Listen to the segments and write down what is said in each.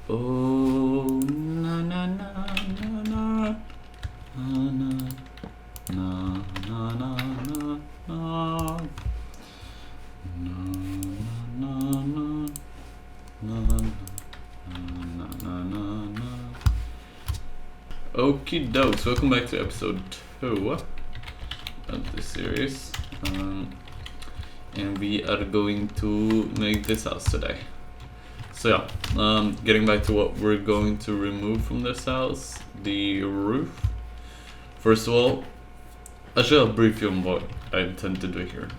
Oh, na na na na na na na na na na na. Okie dokes, welcome back to episode 2 of this series. And we are going to make this house today. So yeah, getting back to what we're going to remove from this house, the roof. First of all, I shall brief you on what I intend to do here.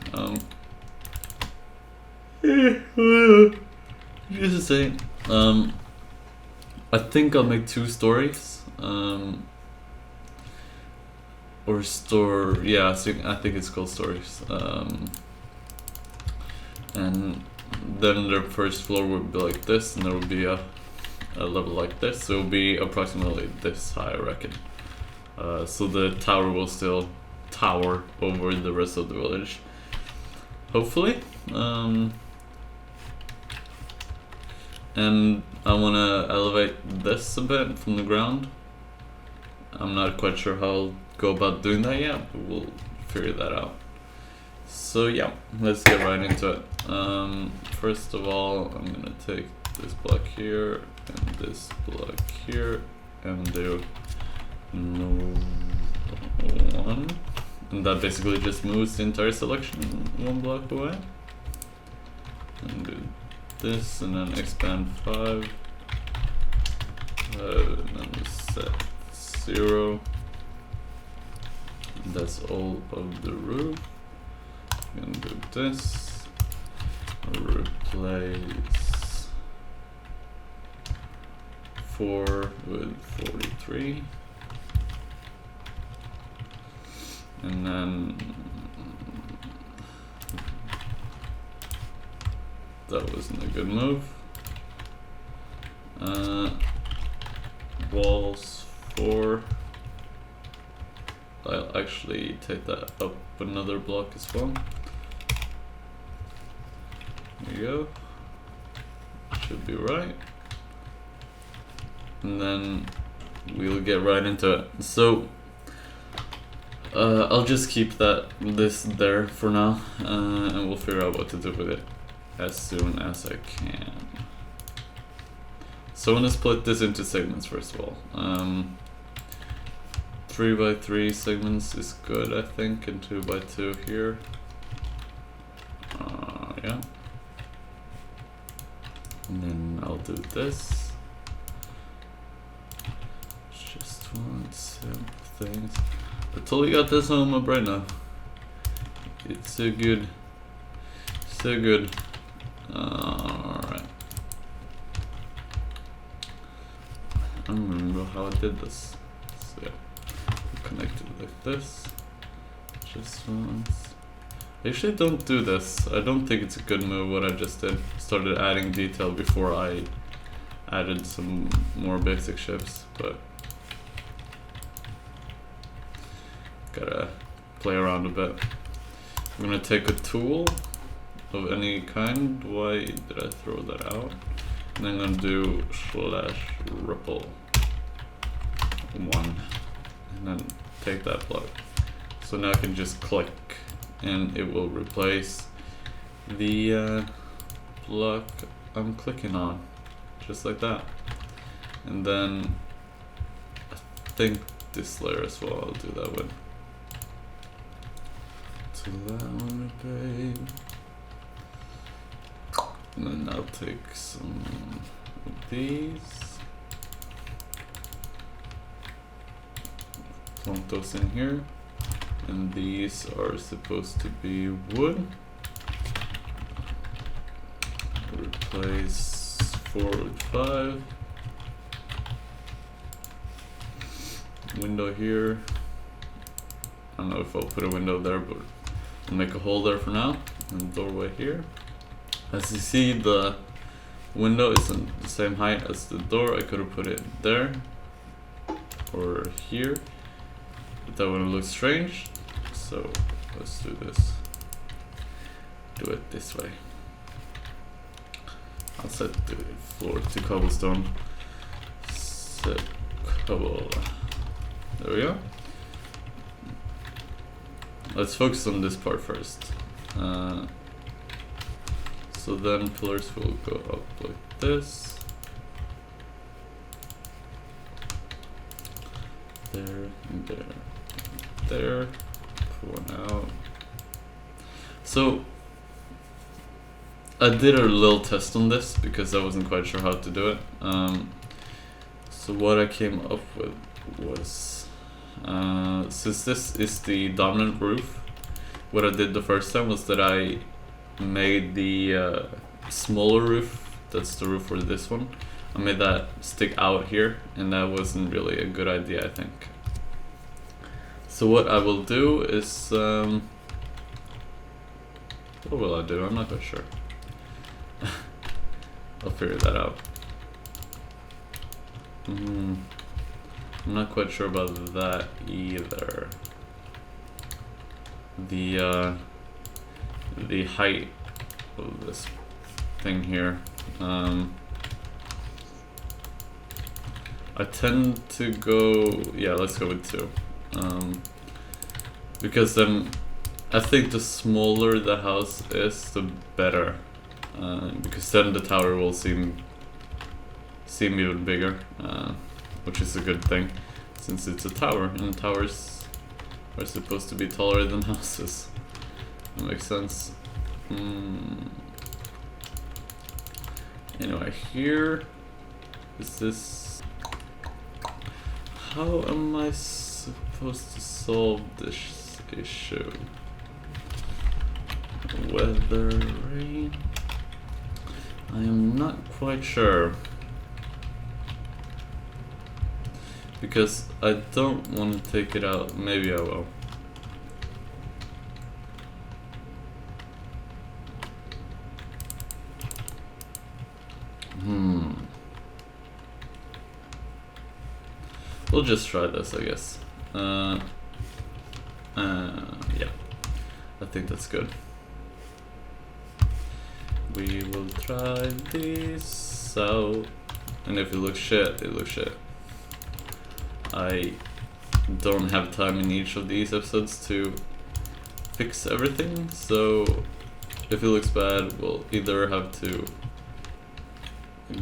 Just to say, I think I'll make 2 stories. Or store, yeah, so I think it's called stories. And then the first floor would be like this, and there would be a level like this. So it will be approximately this high, I reckon. So the tower will still tower over the rest of the village, hopefully. And I want to elevate this a bit from the ground. I'm not quite sure how I'll go about doing that yet, but we'll figure that out. So yeah, let's get right into it. First of all, I'm gonna take this block here and this block here and do no one, and that basically just moves the entire selection 1 block away. And do this and then expand 5, and then set 0. That's all of the roof. I'm gonna do this, replace 4 with 43, and then that wasn't a good move. Walls 4. I'll actually take that up another block as well. There you go. Should be right. And then we'll get right into it. So I'll just keep this there for now, and we'll figure out what to do with it as soon as I can. So I'm gonna split this into segments first of all. 3x3 segments is good, I think, and 2x2 here. Yeah. And then I'll do this. Just want some things. I totally got this on my brain now. It's so good. So good. Alright. I don't remember how I did this. So yeah. Connected like this. Just once. I usually don't do this. I don't think it's a good move what I just did. Started adding detail before I added some more basic shapes, but gotta play around a bit. I'm gonna take a tool of any kind. Why did I throw that out? And I'm gonna do /ripple 1. And then take that block. So now I can just click and it will replace the block I'm clicking on, just like that. And then I think this layer as well, I'll do that with. To that one, babe. And then I'll take some of these. Plunk those in here, and these are supposed to be wood. Replace 4 with 5. Window here. I don't know if I'll put a window there, but I'll make a hole there for now, and doorway here. As you see, the window isn't the same height as the door. I could have put it there or here. But that would look strange, so let's do this. Do it this way. I'll set the floor to cobblestone. said cobble. There we go. Let's focus on this part first. So then pillars will go up like this. There, and there, and there. Put one out. So I did a little test on this because I wasn't quite sure how to do it. So what I came up with was, since this is the dominant roof, what I did the first time was that I made the smaller roof, that's the roof for this one, I made that stick out here, and that wasn't really a good idea, I think. So what I will do is, what will I do? I'm not quite sure. I'll figure that out. I'm not quite sure about that either. The height of this thing here. I tend to go, yeah, let's go with 2. Because then I think the smaller the house is, the better. Because then the tower will seem even bigger, which is a good thing, since it's a tower, and towers are supposed to be taller than houses. That makes sense. Anyway, here is this. How am I supposed to solve this issue? Weather, rain. I am not quite sure. Because I don't want to take it out. Maybe I will. We'll just try this, I guess. Yeah, I think that's good. We will try this out, and if it looks shit, it looks shit. I don't have time in each of these episodes to fix everything, so if it looks bad, we'll either have to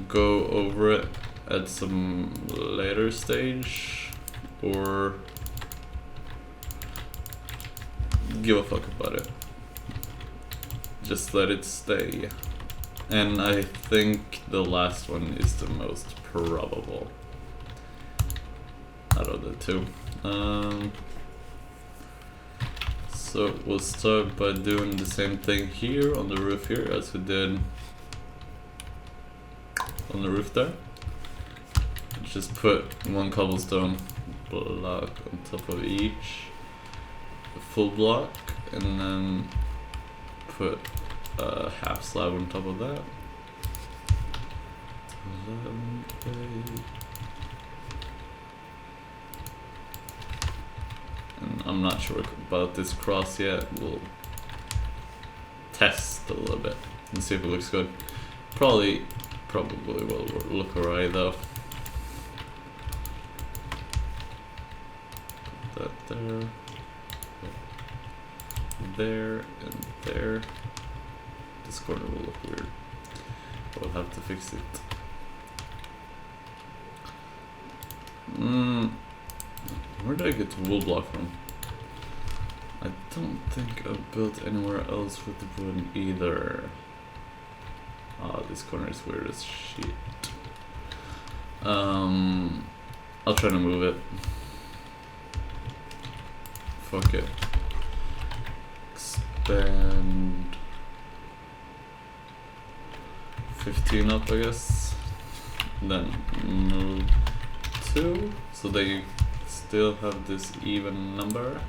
go over it at some later stage, or give a fuck about it. Just let it stay. And I think the last one is the most probable out of the 2. So we'll start by doing the same thing here on the roof here as we did on the roof there. Just put 1 cobblestone block on top of each, a full block, and then put a half slab on top of that. And I'm not sure about this cross yet. We'll test a little bit and see if it looks good. Probably will look alright though. Put that there, and there. This corner will look weird. We'll have to fix it. Where did I get the wool block from? I don't think I've built anywhere else with the wood either. Ah, this corner is weird as shit. I'll try to move it. Fuck it. Expand 15 up, I guess. Then move 2 so that you still have this even number.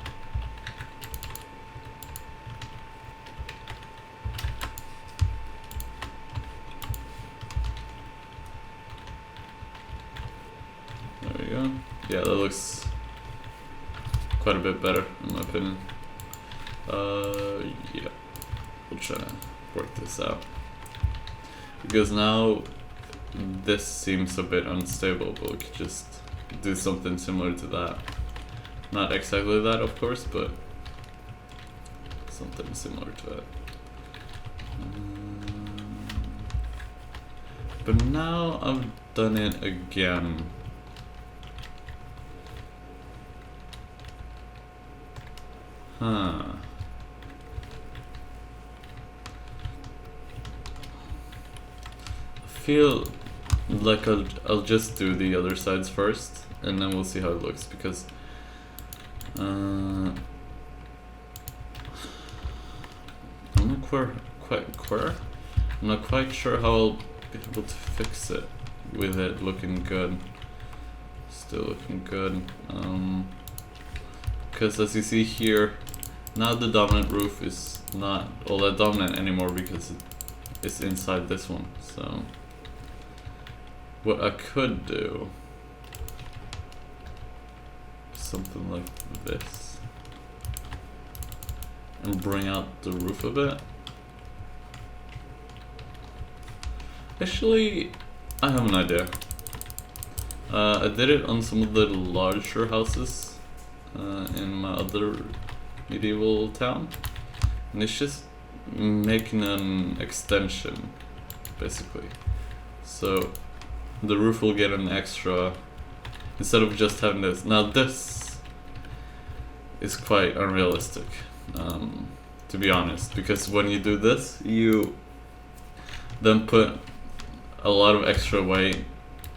There we go. Yeah, that looks quite a bit better in my opinion. Yeah, we'll try to work this out. Because now this seems a bit unstable, but we could just do something similar to that. Not exactly that, of course, but something similar to it. But now I've done it again. Huh. I feel like I'll just do the other sides first, and then we'll see how it looks, because I'm not quite sure how I'll be able to fix it with it looking good. Still looking good. Because as you see here, now the dominant roof is not all that dominant anymore because it's inside this one. So what I could do is something like this and bring out the roof a bit. Actually, I have an idea. I did it on some of the larger houses in my other medieval town, and it's just making an extension, basically. So the roof will get an extra, instead of just having this. Now this is quite unrealistic, to be honest, because when you do this, you then put a lot of extra weight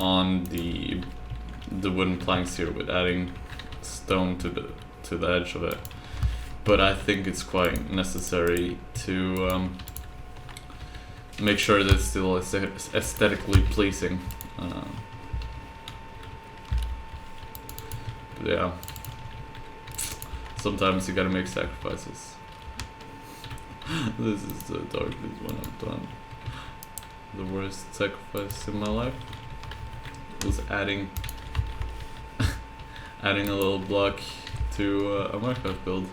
on the wooden planks here with adding stone to the edge of it. But I think it's quite necessary to make sure that it's still aesthetically pleasing. But yeah, sometimes you gotta make sacrifices. This is the darkest one I've done. The worst sacrifice in my life was adding a little block to a Minecraft build.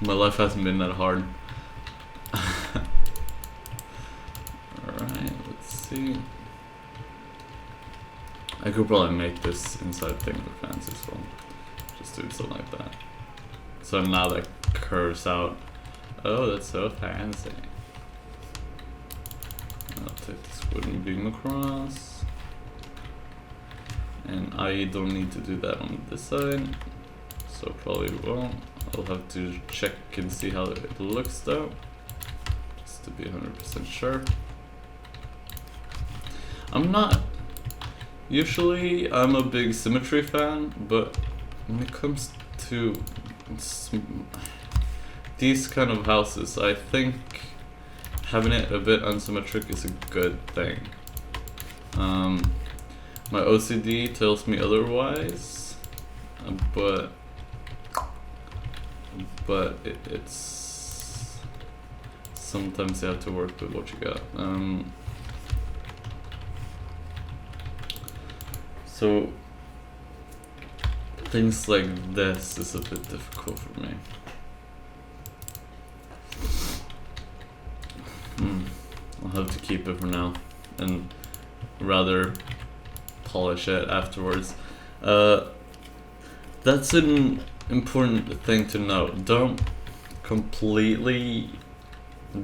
My life hasn't been that hard. Alright, let's see. I could probably make this inside thing look fancy as well. Just do something like that. So now that curves out. Oh, that's so fancy. I'll take this wooden beam across. And I don't need to do that on this side. So probably won't. I'll have to check and see how it looks though, just to be 100% sure. Usually I'm a big symmetry fan, but when it comes to these kind of houses, I think having it a bit unsymmetric is a good thing. My OCD tells me otherwise, but it's sometimes you have to work with what you got. So things like this is a bit difficult for me. I'll have to keep it for now and rather polish it afterwards. That's an important thing to note. Don't completely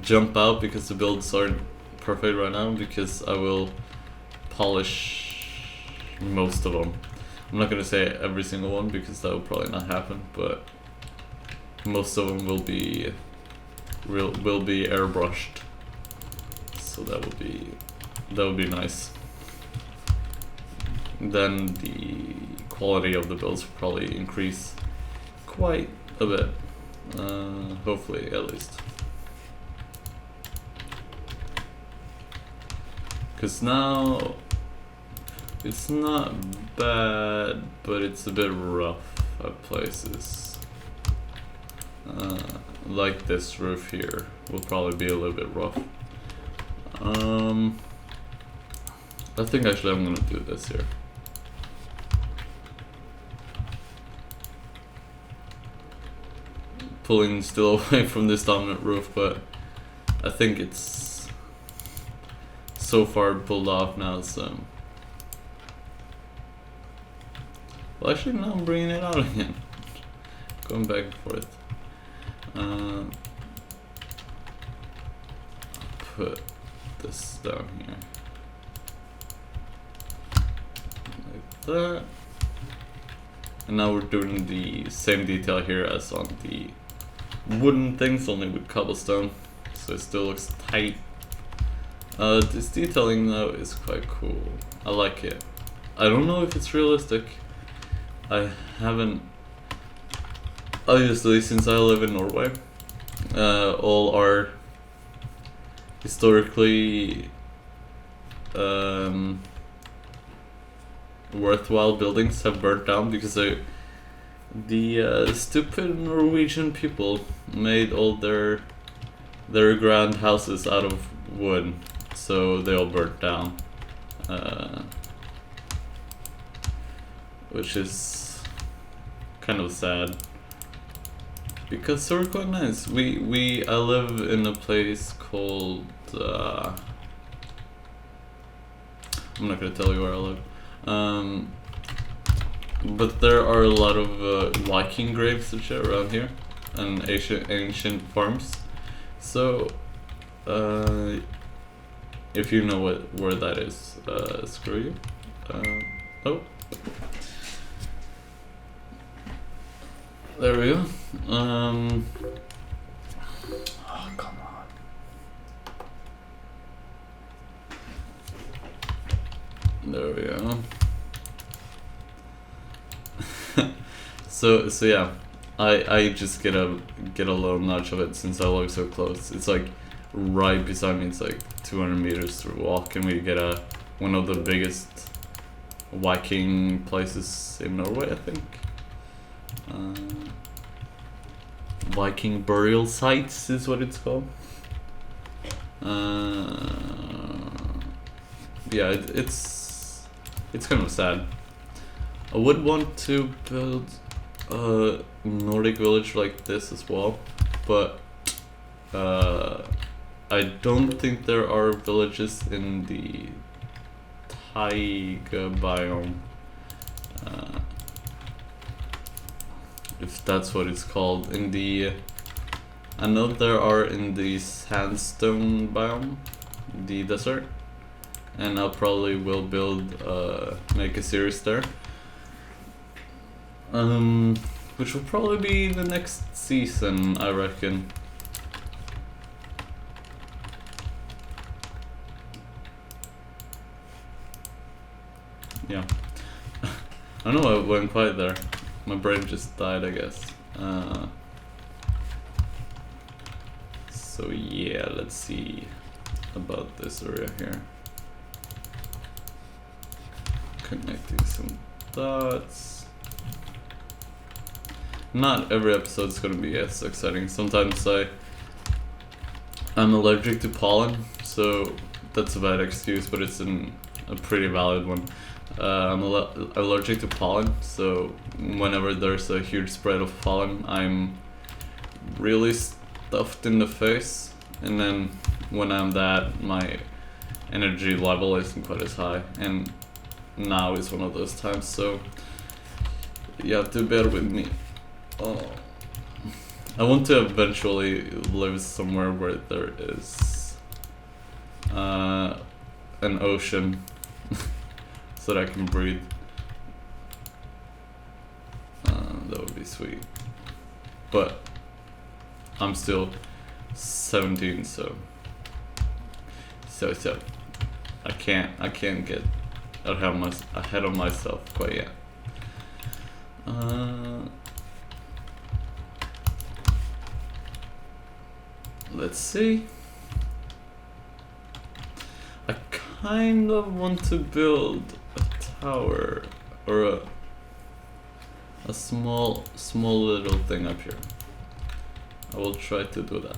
jump out because the builds aren't perfect right now, because I will polish most of them. I'm not gonna say every single one because that will probably not happen, but most of them will be airbrushed. So that would be nice. Then the quality of the builds will probably increase quite a bit, hopefully at least. Because now it's not bad, but it's a bit rough at places. Like this roof here will probably be a little bit rough. I think actually I'm gonna do this here. Pulling still away from this dominant roof, but I think it's so far pulled off now, so... Well, actually, now I'm bringing it out again. Going back and forth. Put this down here. Like that. And now we're doing the same detail here as on the wooden things, only with cobblestone. So it still looks tight. This detailing though is quite cool. I like it. I don't know if it's realistic. I haven't... Obviously, since I live in Norway, all our historically worthwhile buildings have burnt down because the stupid Norwegian people made all their grand houses out of wood, so they all burnt down, which is kind of sad because they were quite nice. I live in a place called I'm not gonna tell you where I live. But there are a lot of Viking graves and shit around here, and ancient farms. So, if you know where that is, screw you. Oh, there we go. Oh, come on. There we go. So yeah, I just get a little notch of it since I live so close. It's like right beside me. It's like 200 meters to walk, and we get one of the biggest Viking places in Norway, I think. Viking burial sites is what it's called. Yeah, it's kind of sad. I would want to build a Nordic village like this as well, but I don't think there are villages in the taiga biome, if that's what it's called. I know there are in the sandstone biome, the desert, and I probably will make a series there. Which will probably be the next season, I reckon. Yeah. I don't know why I went quiet there. My brain just died, I guess. So yeah, let's see about this area here. Connecting some dots. Not every episode is gonna be as exciting. Sometimes I'm allergic to pollen, so that's a bad excuse, but it's a pretty valid one. I'm allergic to pollen, so whenever there's a huge spread of pollen, I'm really stuffed in the face, and then when I'm that, my energy level isn't quite as high, and now is one of those times, so you have to bear with me. Oh. I want to eventually live somewhere where there is an ocean so that I can breathe. That would be sweet. But I'm still 17, so I can't get ahead of myself quite yet. Let's see. I kind of want to build a tower or a small little thing up here. I will try to do that.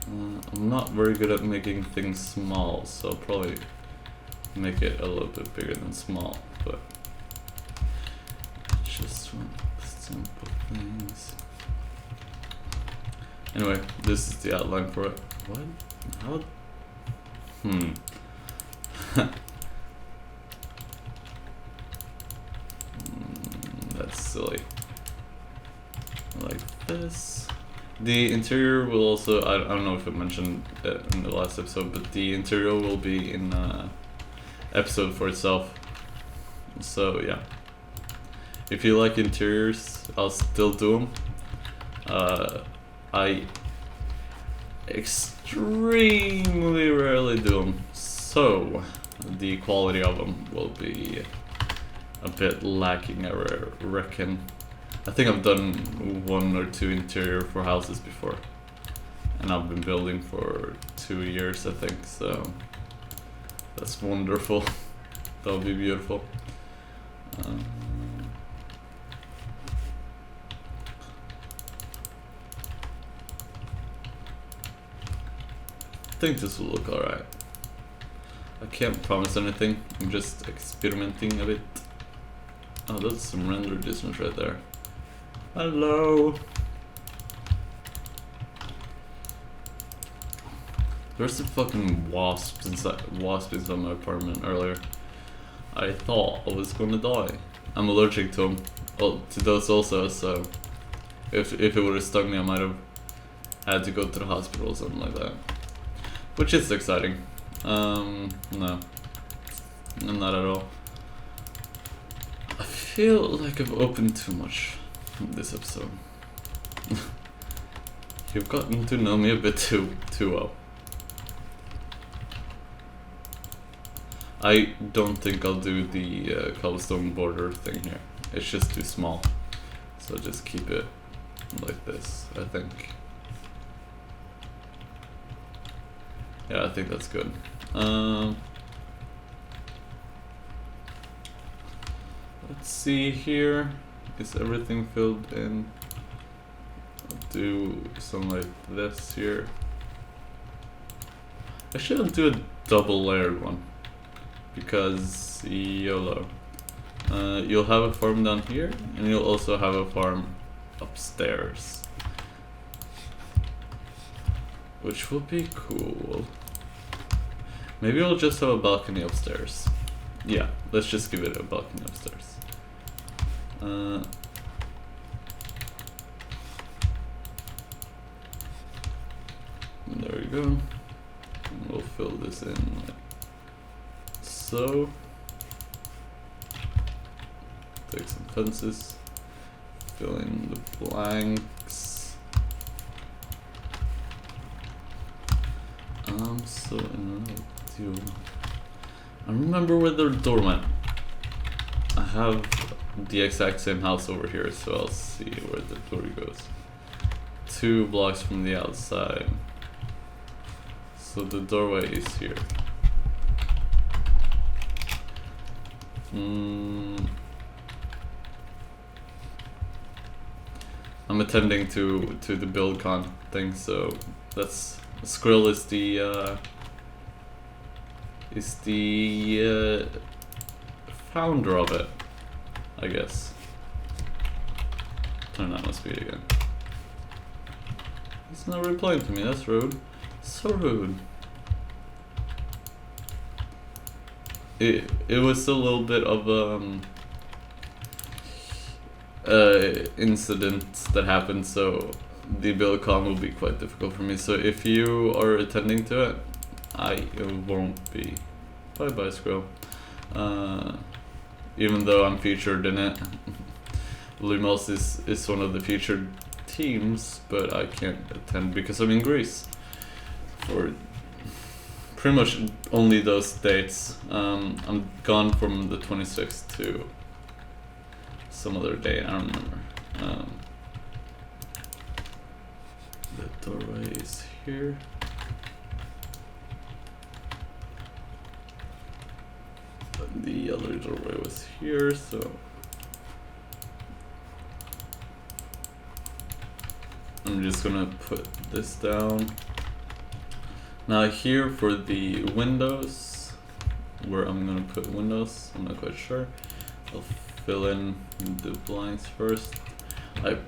I'm not very good at making things small, so I'll probably make it a little bit bigger than small, but just want simple things. Anyway, this is the outline for it. What? How? That's silly. Like this. The interior will also, I don't know if I mentioned it in the last episode, but the interior will be in episode for itself. So yeah. If you like interiors, I'll still do them. I extremely rarely do them, so the quality of them will be a bit lacking, I reckon. I think I've done 1 or 2 interior for houses before, and I've been building for 2 years, I think, so that's wonderful. That'll be beautiful. I think this will look alright. I can't promise anything, I'm just experimenting a bit. Oh, that's some render distance right there. Hello! There's a fucking wasp inside my apartment earlier. I thought I was gonna die. I'm allergic to them. Well, to those also, so if it would have stung me, I might have had to go to the hospital or something like that. Which is exciting. No. Not at all. I feel like I've opened too much in this episode. You've gotten to know me a bit too well. I don't think I'll do the cobblestone border thing here. It's just too small. So just keep it like this, I think. Yeah, I think that's good. Let's see here. Is everything filled in? I'll do something like this here. I shouldn't do a double layered one, because YOLO. You'll have a farm down here, and you'll also have a farm upstairs, which will be cool. Maybe we'll just have a balcony upstairs. Yeah, let's just give it a balcony upstairs. There we go. And we'll fill this in like so. Take some fences. Fill in the blanks. So I remember where the door went. I have the exact same house over here, so I'll see where the door goes. 2 blocks from the outside. So the doorway is here. I'm attending to the BuildCon thing, so that's Skrill is the founder of it, I guess. Turn on my speed again. He's not replying to me, that's rude. So rude. It was a little bit of incident that happened, so the BuildCon will be quite difficult for me. So if you are attending to it, I won't be. Bye bye, Skrill. Even though I'm featured in it. Lumos is one of the featured teams, but I can't attend because I'm in Greece for pretty much only those dates. I'm gone from the 26th to some other day, I don't remember. The doorway is here. The other doorway was here, so I'm just gonna put this down. Now here for the windows, where I'm gonna put windows, I'm not quite sure. I'll fill in the blinds first. I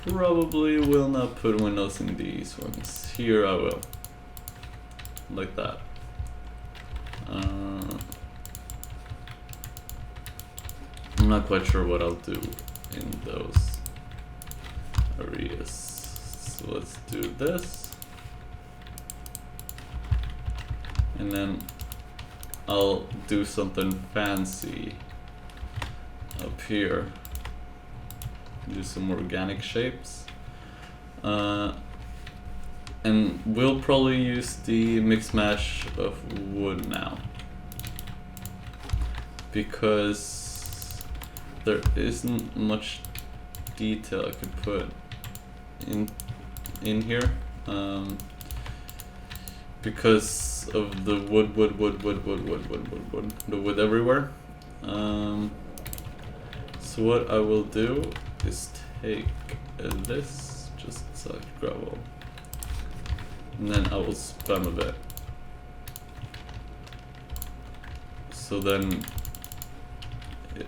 probably will not put windows in these ones. Here I will. Like that. I'm not quite sure what I'll do in those areas. So let's do this. And then I'll do something fancy up here. Do some organic shapes. And we'll probably use the mix mash of wood now, because there isn't much detail I could put in here, because of the wood, the wood everywhere. So what I will do is take this, just select gravel, and then I will spam a bit. So then it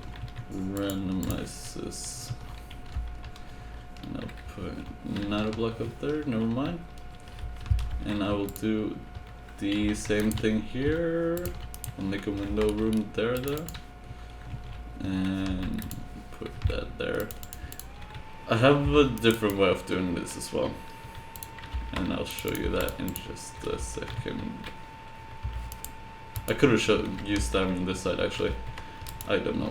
randomizes. And I'll put another block up there, never mind. And I will do the same thing here. I'll make a window room there though. And put that there. I have a different way of doing this as well, and I'll show you that in just a second. I could have used that on this side actually. I don't know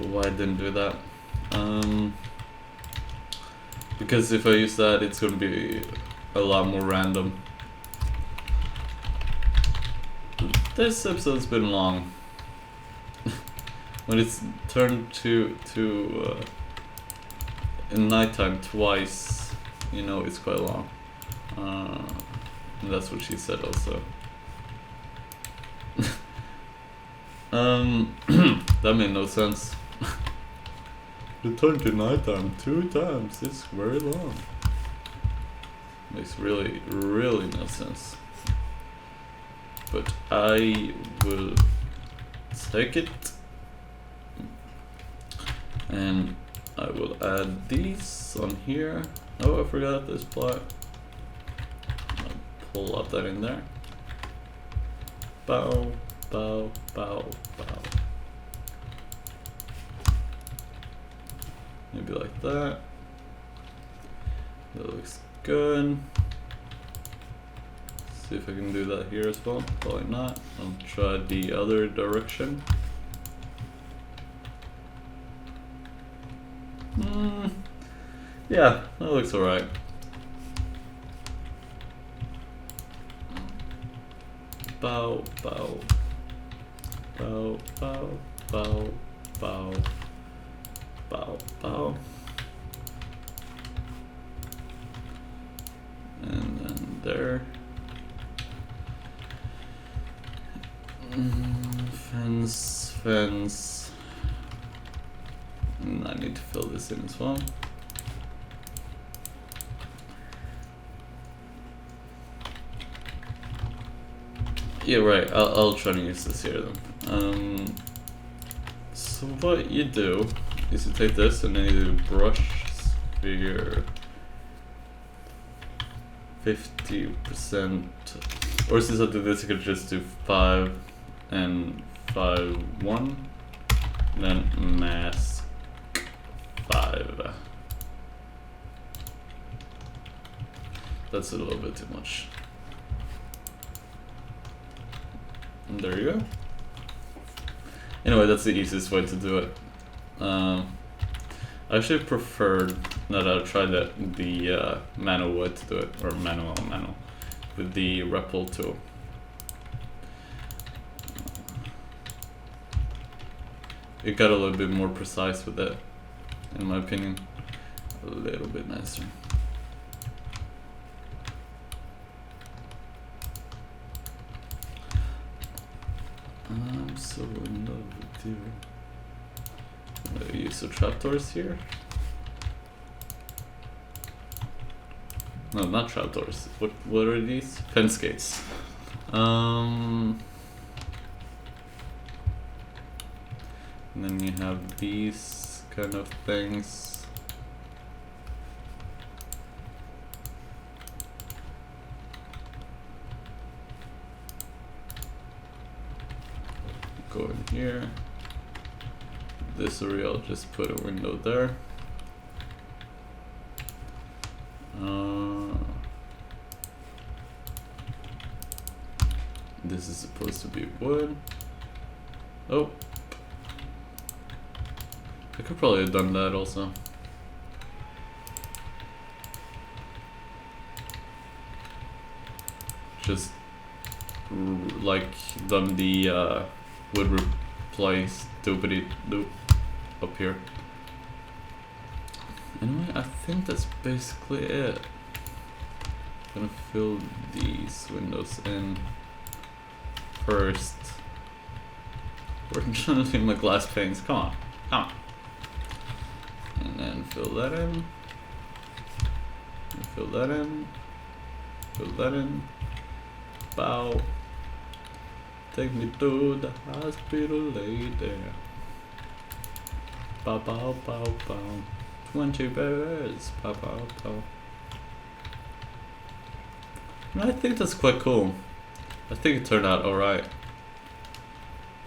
why I didn't do that. Because if I use that, it's gonna be a lot more random. This episode's been long. When it's turned to in nighttime twice, you know it's quite long. And that's what she said also. That made no sense. Return to nighttime 2 times, it's very long. Makes really no sense. But I will take it. And I will add these on here. Oh, I forgot this block. I'll pull up that in there. Bow, bow, bow, bow. Maybe like that. That looks good. See if I can do that here as well. Probably not. I'll try the other direction. Yeah, that looks alright. Bow, bow, bow, bow, bow, bow, bow, bow. And then there. Fence, fence. And I need to fill this in as well. Yeah, right. I'll try to use this here then. So what you do is you take this and then you do brush sphere 50%. Or since I do this, I could just do 5 and 5, 1. And then mask 5. That's a little bit too much. And there you go. Anyway, that's the easiest way to do it. I actually preferred that I tried the manual way to do it, or manual with the REPL tool. It got a little bit more precise with it, in my opinion. A little bit nicer. I'm so in love with you. I'm gonna use the trapdoors here. No, not trapdoors. What are these? Fence gates. And then you have these kind of things. Go in here. this area, I'll just put a window there. This is supposed to be wood. Oh, I could probably have done that also. Just like done the wood replace stupid loop up here. Anyway, I think that's basically it. I'm gonna fill these windows in first. We're trying to do my glass panes. Come on, come on. And then fill that in. And fill that in. Fill that in. Bow. Take me to the hospital, lay there. Bow, bow, bow, bow. 20 bears. Bow, bow, bow. And I think that's quite cool. I think it turned out alright.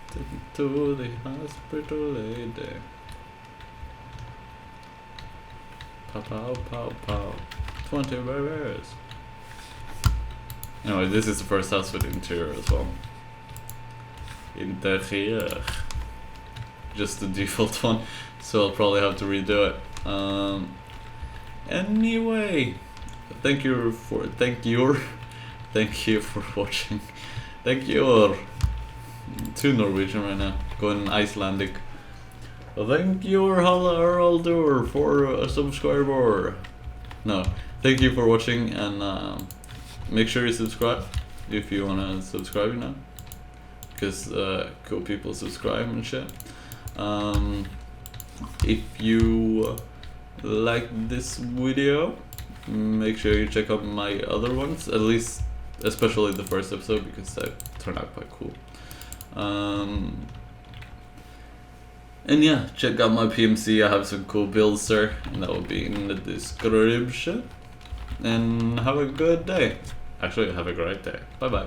Take me to the hospital, lay there. Pow, pow, pow, pow. 20 bears. Anyway, this is the first house with interior as well. Interior. Just the default one, so I'll probably have to redo it. Anyway, thank you for watching. Thank you. Too Norwegian right now. Going Icelandic. Thank you, Haraldur, for a subscriber. No, thank you for watching, and make sure you subscribe if you wanna subscribe now, because cool people subscribe and shit. If you like this video, make sure you check out my other ones, at least especially the first episode, because that turned out quite cool. And yeah, check out my PMC. I have some cool builds there, and that will be in the description. And have a good day. Actually, have a great day. Bye bye.